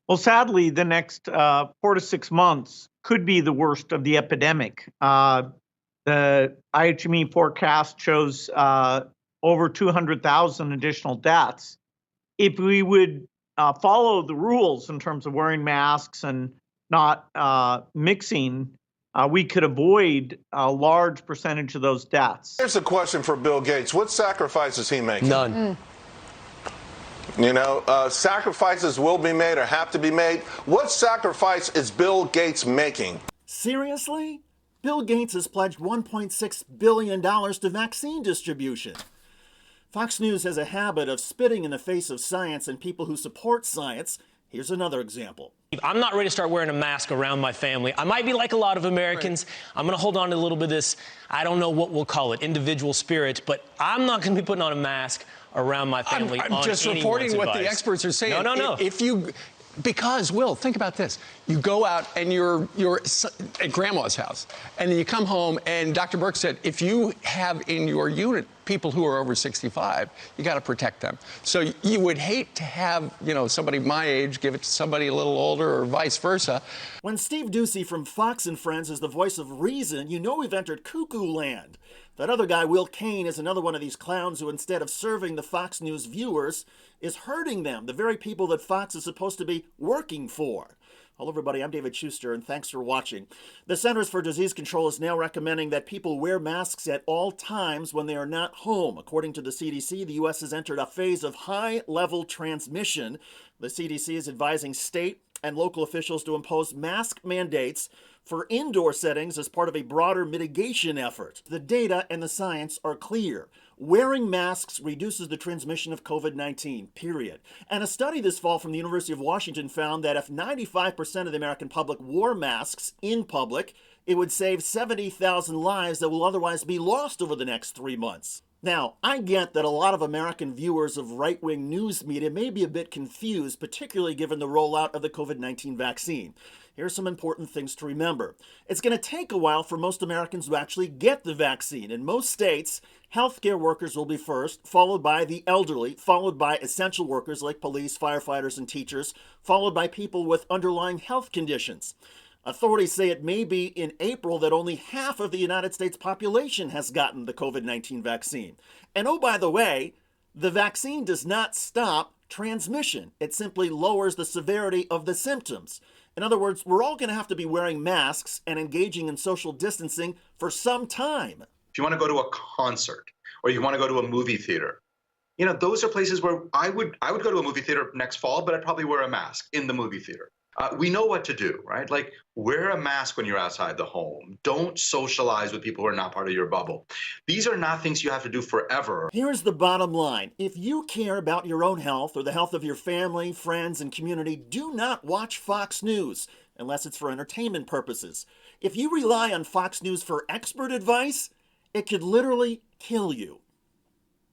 Well, sadly, the next 4 to 6 months could be the worst of the epidemic. The IHME forecast shows over 200,000 additional deaths. If we would follow the rules in terms of wearing masks and not mixing, we could avoid a large percentage of those deaths. Here's a question for Bill Gates. What sacrifice is he making? None. You know, sacrifices will be made or have to be made. What sacrifice is Bill Gates making? Seriously? Bill Gates has pledged $1.6 billion to vaccine distribution. Fox News has a habit of spitting in the face of science and people who support science. Here's another example. I'm not ready to start wearing a mask around my family. I might be like a lot of Americans. Right. I'm going to hold on to a little bit of this, I don't know what we'll call it, individual spirit, but I'm not going to be putting on a mask around my family. I'm just reporting what the experts are saying. No. Because, Will, think about this. You go out and you're at grandma's house, and then you come home, and Dr. Burke said, if you have in your unit people who are over 65, you got to protect them. So you would hate to have, somebody my age give it to somebody a little older or vice versa. When Steve Doocy from Fox and Friends is the voice of reason, you know we've entered cuckoo land. That other guy, Will Cain, is another one of these clowns who, instead of serving the Fox News viewers, is hurting them, the very people that Fox is supposed to be working for. Hello, everybody. I'm David Shuster, and thanks for watching. The Centers for Disease Control is now recommending that people wear masks at all times when they are not home. According to the CDC, the U.S. has entered a phase of high-level transmission. The CDC is advising state and local officials to impose mask mandates for indoor settings as part of a broader mitigation effort. The data and the science are clear. Wearing masks reduces the transmission of COVID-19, period. And a study this fall from the University of Washington found that if 95% of the American public wore masks in public, it would save 70,000 lives that will otherwise be lost over the next 3 months. Now, I get that a lot of American viewers of right-wing news media may be a bit confused, particularly given the rollout of the COVID-19 vaccine. Here's some important things to remember. It's going to take a while for most Americans to actually get the vaccine. In most states, healthcare workers will be first, followed by the elderly, followed by essential workers like police, firefighters, and teachers, followed by people with underlying health conditions. Authorities say it may be in April that only half of the United States population has gotten the COVID-19 vaccine. And oh, by the way, the vaccine does not stop transmission. It simply lowers the severity of the symptoms. In other words, we're all going to have to be wearing masks and engaging in social distancing for some time. If you want to go to a concert or you want to go to a movie theater, those are places where I would go to a movie theater next fall, but I'd probably wear a mask in the movie theater. We know what to do, right? Like, wear a mask when you're outside the home. Don't socialize with people who are not part of your bubble. These are not things you have to do forever. Here's the bottom line. If you care about your own health or the health of your family, friends, and community, do not watch Fox News unless it's for entertainment purposes. If you rely on Fox News for expert advice, it could literally kill you.